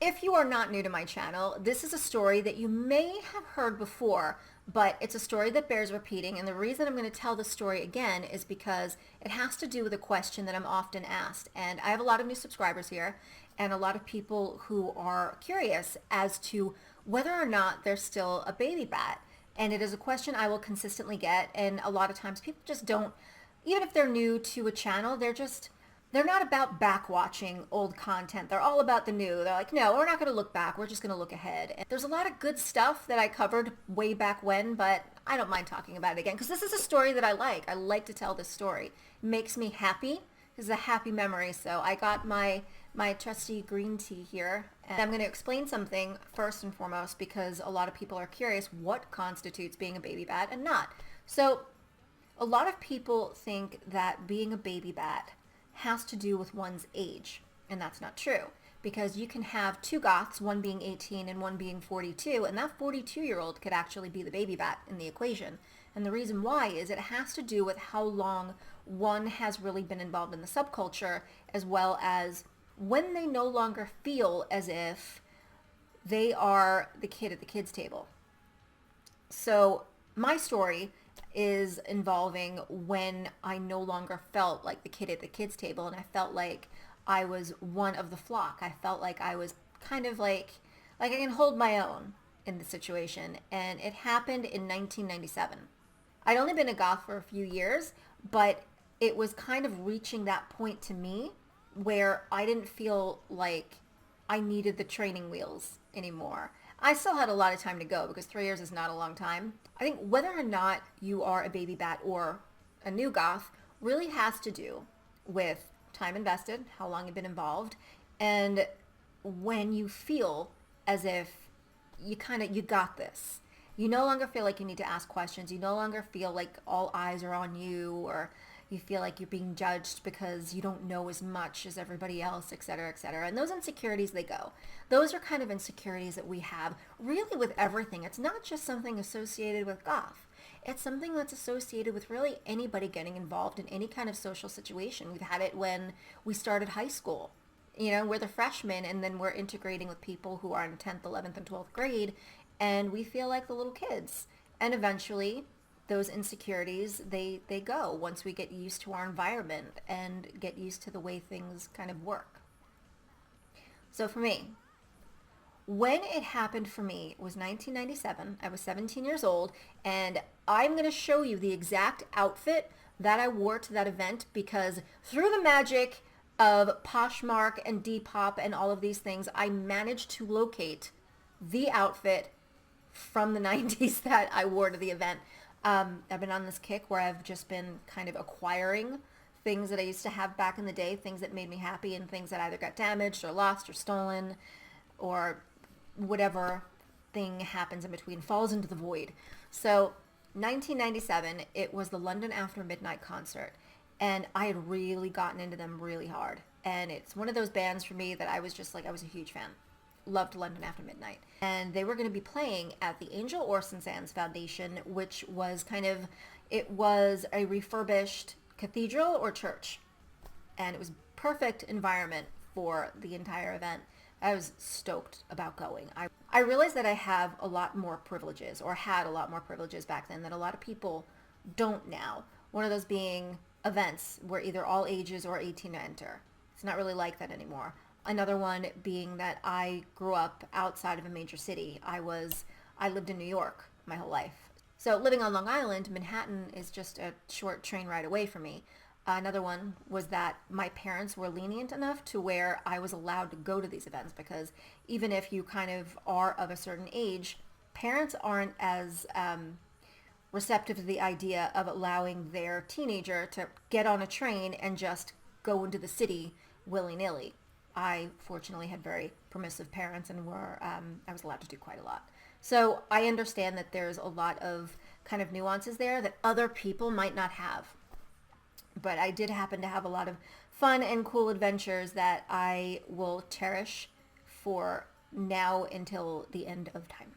If you are not new to my channel, this is a story that you may have heard before, but it's a story that bears repeating. And the reason I'm going to tell the story again is because it has to do with a question that I'm often asked. And I have a lot of new subscribers here and a lot of people who are curious as to whether or not they're still a baby bat. And it is a question I will consistently get. And a lot of times people just don't, even if they're new to a channel, they're not about back watching old content. They're all about the new. They're like, no, we're not going to look back. We're just going to look ahead. And there's a lot of good stuff that I covered way back when, but I don't mind talking about it again because this is a story that I like. I like to tell this story. It makes me happy. This is a happy memory. So I got my trusty green tea here, and I'm going to explain something first and foremost because a lot of people are curious what constitutes being a baby bat and not. So a lot of people think that being a baby bat has to do with one's age, and that's not true because you can have two Goths, one being 18 and one being 42, and that 42-year-old could actually be the baby bat in the equation. And the reason why is it has to do with how long one has really been involved in the subculture, as well as when they no longer feel as if they are the kid at the kids table. So my story is involving when I no longer felt like the kid at the kids table, and I felt like I was one of the flock. I felt like I was kind of like I can hold my own in the situation. And it happened in 1997. I'd only been a goth for a few years, but it was kind of reaching that point to me where I didn't feel like I needed the training wheels anymore. I still had a lot of time to go because 3 years is not a long time. I think whether or not you are a baby bat or a new goth really has to do with time invested, how long you've been involved, and when you feel as if you got this. You no longer feel like you need to ask questions. You no longer feel like all eyes are on you, or you feel like you're being judged because you don't know as much as everybody else, et cetera, et cetera. And those insecurities, they go. Those are kind of insecurities that we have really with everything. It's not just something associated with goth. It's something that's associated with really anybody getting involved in any kind of social situation. We've had it when we started high school. You know, we're the freshmen and then we're integrating with people who are in 10th, 11th, and 12th grade, and we feel like the little kids. And eventually those insecurities, they go once we get used to our environment and get used to the way things kind of work. So for me, when it happened for me, it was 1997. I was 17 years old, and I'm going to show you the exact outfit that I wore to that event because through the magic of Poshmark and Depop and all of these things, I managed to locate the outfit from the 90s that I wore to the event. I've been on this kick where I've just been kind of acquiring things that I used to have back in the day, things that made me happy and things that either got damaged or lost or stolen or whatever thing happens in between falls into the void. So 1997, it was the London After Midnight concert, and I had really gotten into them really hard. And it's one of those bands for me that I was just like, I was a huge fan. Loved London After Midnight. And they were going to be playing at the Angel Orson Sands Foundation, which was it was a refurbished cathedral or church. And it was perfect environment for the entire event. I was stoked about going. I realized that I have a lot more privileges, or had a lot more privileges back then that a lot of people don't now. One of those being events where either all ages or 18 to enter. It's not really like that anymore. Another one being that I grew up outside of a major city. I lived in New York my whole life. So living on Long Island, Manhattan is just a short train ride away from me. Another one was that my parents were lenient enough to where I was allowed to go to these events because even if you kind of are of a certain age, parents aren't as receptive to the idea of allowing their teenager to get on a train and just go into the city willy-nilly. I fortunately had very permissive parents and I was allowed to do quite a lot. So I understand that there's a lot of kind of nuances there that other people might not have. But I did happen to have a lot of fun and cool adventures that I will cherish for now until the end of time.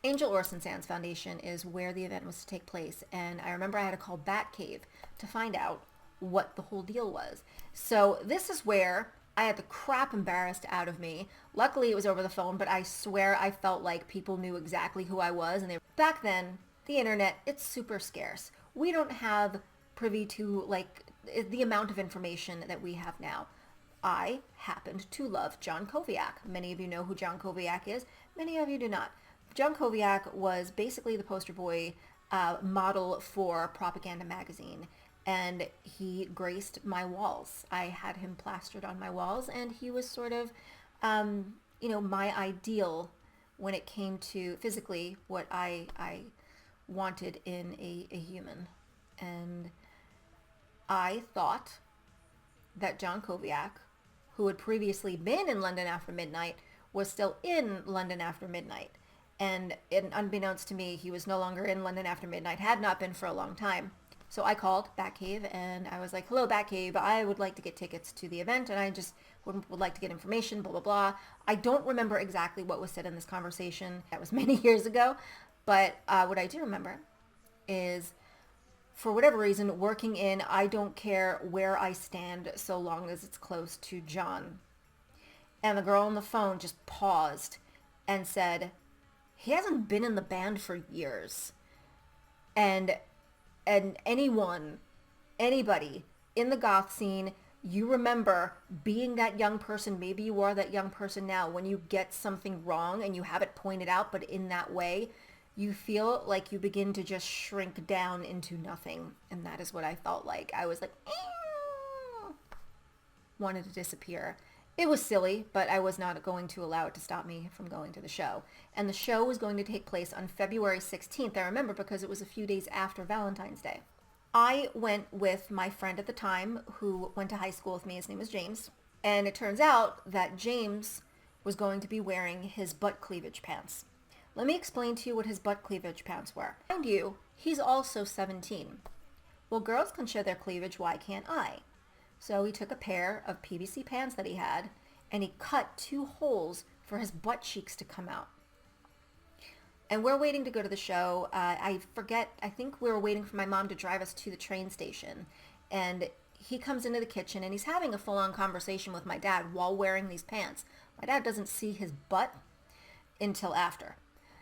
Angel Orson Sands Foundation is where the event was to take place, and I remember I had to call Batcave to find out what the whole deal was. So this is where I had the crap embarrassed out of me. Luckily, it was over the phone, but I swear I felt like people knew exactly who I was. And back then, the internet, it's super scarce. We don't have privy to like the amount of information that we have now. I happened to love John Koviak. Many of you know who John Koviak is. Many of you do not. John Koviak was basically the poster boy model for Propaganda magazine, and he graced my walls. I had him plastered on my walls, and he was sort of, my ideal when it came to physically what I wanted in a human. And I thought that John Koviak, who had previously been in London After Midnight, was still in London After Midnight. And unbeknownst to me, he was no longer in London After Midnight, had not been for a long time. So I called Batcave and I was like, hello, Batcave, I would like to get tickets to the event and I just would like to get information, blah, blah, blah. I don't remember exactly what was said in this conversation. That was many years ago. But what I do remember is, for whatever reason, working in, I don't care where I stand so long as it's close to John. And the girl on the phone just paused and said, he hasn't been in the band for years. And anybody in the goth scene, you remember being that young person, maybe you are that young person now, when you get something wrong and you have it pointed out, but in that way, you feel like you begin to just shrink down into nothing. And that is what I felt like. I was like, wanted to disappear. It was silly, but I was not going to allow it to stop me from going to the show. And the show was going to take place on February 16th. I remember because it was a few days after Valentine's Day. I went with my friend at the time who went to high school with me. His name was James. And it turns out that James was going to be wearing his butt cleavage pants. Let me explain to you what his butt cleavage pants were. Mind you, he's also 17. Well, girls can show their cleavage, why can't I? So he took a pair of PVC pants that he had, and he cut 2 holes for his butt cheeks to come out. And we're waiting to go to the show. I think we were waiting for my mom to drive us to the train station. And he comes into the kitchen, and he's having a full-on conversation with my dad while wearing these pants. My dad doesn't see his butt until after.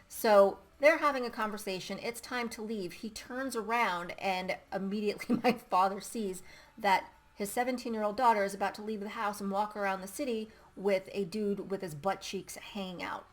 So they're having a conversation. It's time to leave. He turns around, and immediately my father sees that his 17-year-old daughter is about to leave the house and walk around the city with a dude with his butt cheeks hanging out.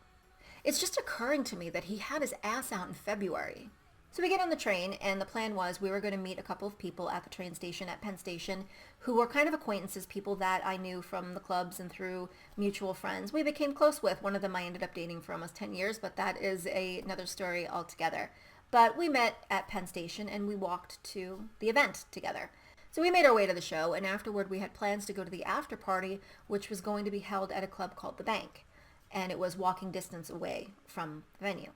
It's just occurring to me that he had his ass out in February. So we get on the train, and the plan was we were going to meet a couple of people at the train station at Penn Station who were kind of acquaintances, people that I knew from the clubs and through mutual friends. We became close with. One of them I ended up dating for almost 10 years, but that is another story altogether. But we met at Penn Station, and we walked to the event together. So we made our way to the show, and afterward we had plans to go to the after party, which was going to be held at a club called The Bank, and it was walking distance away from the venue.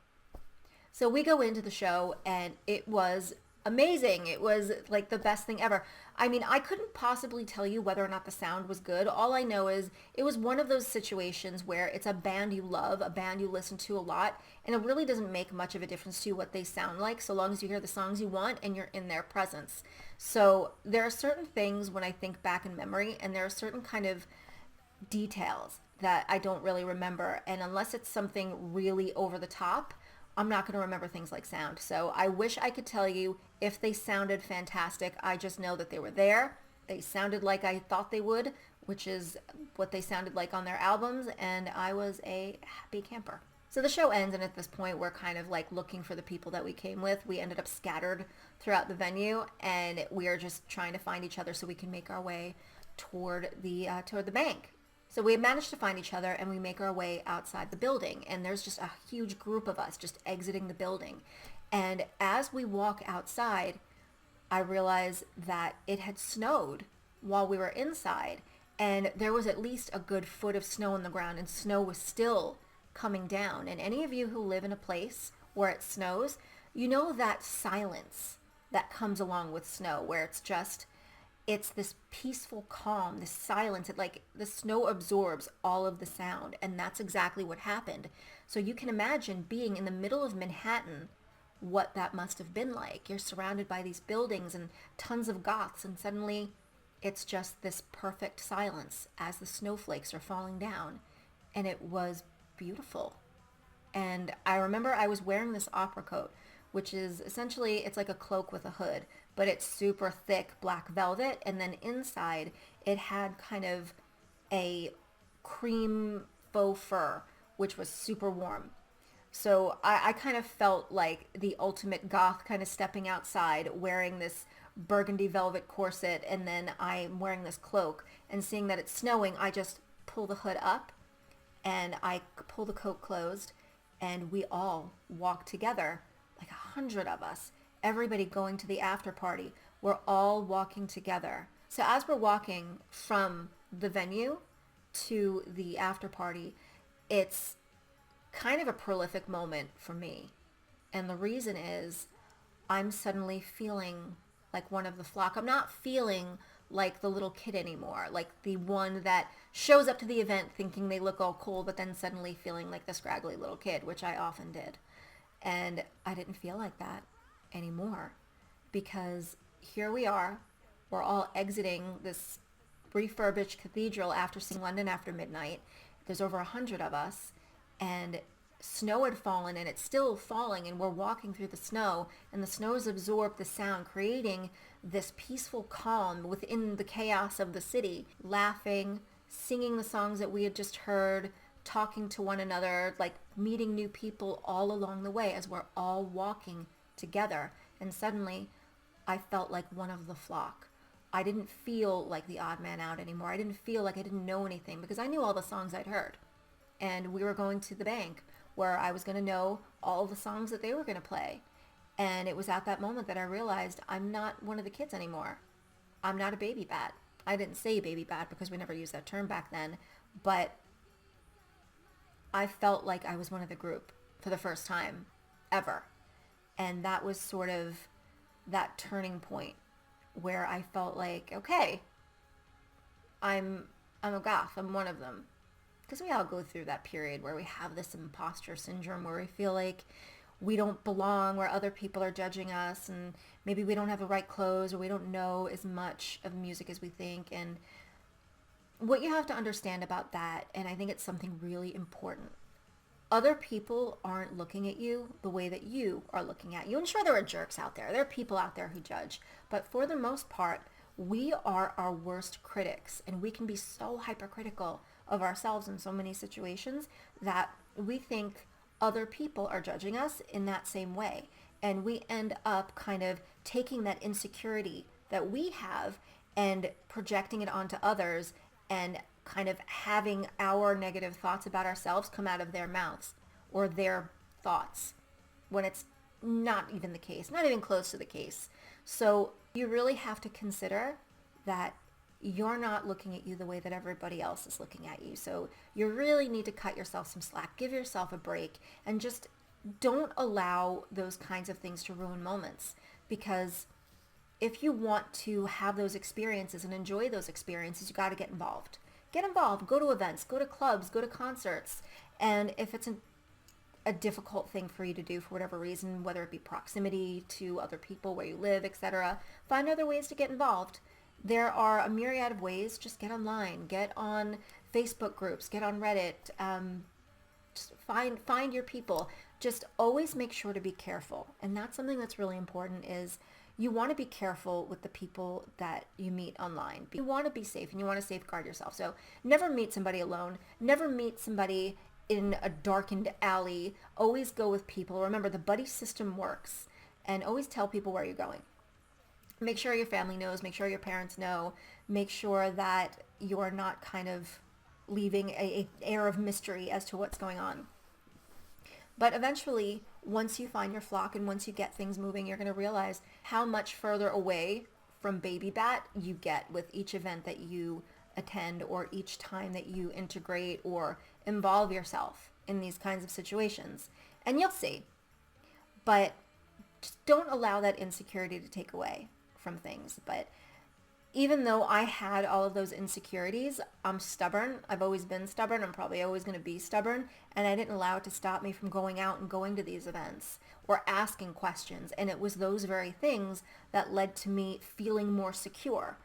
So we go into the show, and it was amazing. It was like the best thing ever. I mean, I couldn't possibly tell you whether or not the sound was good. All I know is it was one of those situations where it's a band you love, a band you listen to a lot, and it really doesn't make much of a difference to you what they sound like so long as you hear the songs you want and you're in their presence. So there are certain things when I think back in memory, and there are certain kind of details that I don't really remember. And unless it's something really over the top, I'm not going to remember things like sound. So I wish I could tell you if they sounded fantastic. I just know that they were there. They sounded like I thought they would, which is what they sounded like on their albums. And I was a happy camper. So the show ends, and at this point, we're kind of like looking for the people that we came with. We ended up scattered throughout the venue, and we are just trying to find each other so we can make our way toward the bank. So we managed to find each other, and we make our way outside the building, and there's just a huge group of us just exiting the building. And as we walk outside, I realize that it had snowed while we were inside, and there was at least a good foot of snow on the ground, and snow was still coming down. And any of you who live in a place where it snows, you know that silence that comes along with snow, where it's this peaceful calm, this silence. Like the snow absorbs all of the sound, and that's exactly what happened. So you can imagine being in the middle of Manhattan, what that must have been like. You're surrounded by these buildings and tons of goths, and suddenly it's just this perfect silence as the snowflakes are falling down. And it was beautiful. And I remember I was wearing this opera coat, which is essentially, it's like a cloak with a hood, but it's super thick black velvet. And then inside it had kind of a cream faux fur, which was super warm. So I kind of felt like the ultimate goth, kind of stepping outside wearing this burgundy velvet corset, and then I'm wearing this cloak, and seeing that it's snowing, I just pull the hood up and I pull the coat closed, and we all walk together, like 100 of us, everybody going to the after party. We're all walking together. So as we're walking from the venue to the after party, it's kind of a prolific moment for me. And the reason is I'm suddenly feeling like one of the flock. I'm not feeling like the little kid anymore, like the one that shows up to the event thinking they look all cool, but then suddenly feeling like the scraggly little kid, which I often did. And I didn't feel like that anymore, because here we are, we're all exiting this refurbished cathedral after seeing London After Midnight. There's over 100 of us, and snow had fallen, and it's still falling, and we're walking through the snow, and the snow has absorbed the sound, creating this peaceful calm within the chaos of the city, laughing, singing the songs that we had just heard, talking to one another, like meeting new people all along the way as we're all walking together. And suddenly I felt like one of the flock. I didn't feel like the odd man out anymore. I didn't feel like I didn't know anything, because I knew all the songs I'd heard. And we were going to the bank where I was going to know all the songs that they were going to play. And it was at that moment that I realized I'm not one of the kids anymore. I'm not a baby bat. I didn't say baby bat because we never used that term back then, but I felt like I was one of the group for the first time ever. And that was sort of that turning point where I felt like, okay, I'm a goth. I'm one of them. Because we all go through that period where we have this imposter syndrome, where we feel like we don't belong, where other people are judging us, and maybe we don't have the right clothes, or we don't know as much of music as we think. And what you have to understand about that, and I think it's something really important, other people aren't looking at you the way that you are looking at you. And sure, there are jerks out there. There are people out there who judge. But for the most part, we are our worst critics, and we can be so hypercritical of ourselves in so many situations that we think other people are judging us in that same way. And we end up kind of taking that insecurity that we have and projecting it onto others, and kind of having our negative thoughts about ourselves come out of their mouths or their thoughts, when it's not even the case, not even close to the case. So you really have to consider that you're not looking at you the way that everybody else is looking at you. So you really need to cut yourself some slack, give yourself a break, and just don't allow those kinds of things to ruin moments. Because if you want to have those experiences and enjoy those experiences, you got to get involved. Get involved, go to events, go to clubs, go to concerts. And if it's a difficult thing for you to do for whatever reason, whether it be proximity to other people where you live, etc., find other ways to get involved. There are a myriad of ways. Just get online, get on Facebook groups, get on Reddit, just find your people. Just always make sure to be careful. And that's something that's really important, is you want to be careful with the people that you meet online. You want to be safe, and you want to safeguard yourself. So never meet somebody alone. Never meet somebody in a darkened alley. Always go with people. Remember, the buddy system works. And always tell people where you're going. Make sure your family knows. Make sure your parents know. Make sure that you're not kind of leaving an air of mystery as to what's going on. But eventually, once you find your flock and once you get things moving, you're going to realize how much further away from baby bat you get with each event that you attend, or each time that you integrate or involve yourself in these kinds of situations. And you'll see. But just don't allow that insecurity to take away from things. But even though I had all of those insecurities, I'm stubborn. I've always been stubborn. I'm probably always going to be stubborn. And I didn't allow it to stop me from going out and going to these events or asking questions. And it was those very things that led to me feeling more secure.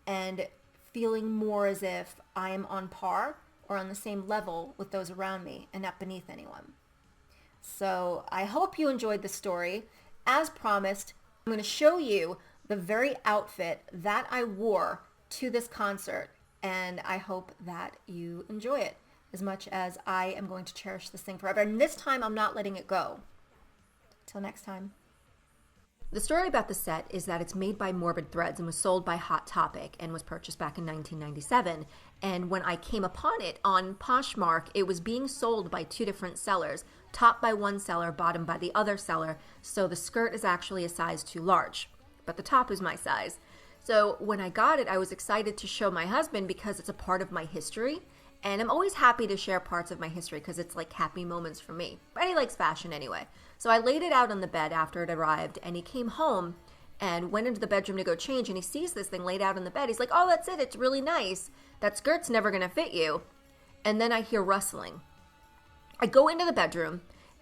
and feeling more as if I am on par or on the same level with those around me and not beneath anyone. So I hope you enjoyed the story. As promised, I'm going to show you the very outfit that I wore to this concert, and I hope that you enjoy it as much as I am going to cherish this thing forever. And this time I'm not letting it go. Till next time. The story about the set is that it's made by Morbid Threads and was sold by Hot Topic and was purchased back in 1997. And when I came upon it on Poshmark, it was being sold by two different sellers, top by one seller, bottom by the other seller. So the skirt is actually a size too large, but the top is my size. So when I got it, I was excited to show my husband because it's a part of my history. And I'm always happy to share parts of my history because it's like happy moments for me. But he likes fashion anyway. So I laid it out on the bed after it arrived, and he came home and went into the bedroom to go change, and he sees this thing laid out on the bed. He's like, oh, that's it. It's really nice. That skirt's never going to fit you. And then I hear rustling. I go into the bedroom,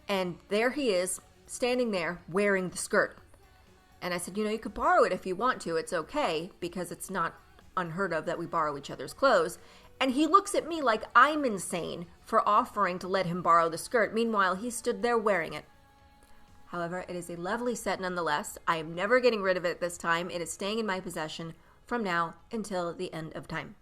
and there he is, standing there wearing the skirt. And I said, you could borrow it if you want to. It's okay, because it's not unheard of that we borrow each other's clothes. And he looks at me like I'm insane for offering to let him borrow the skirt. Meanwhile, he stood there wearing it. However, it is a lovely set nonetheless. I am never getting rid of it this time. It is staying in my possession from now until the end of time.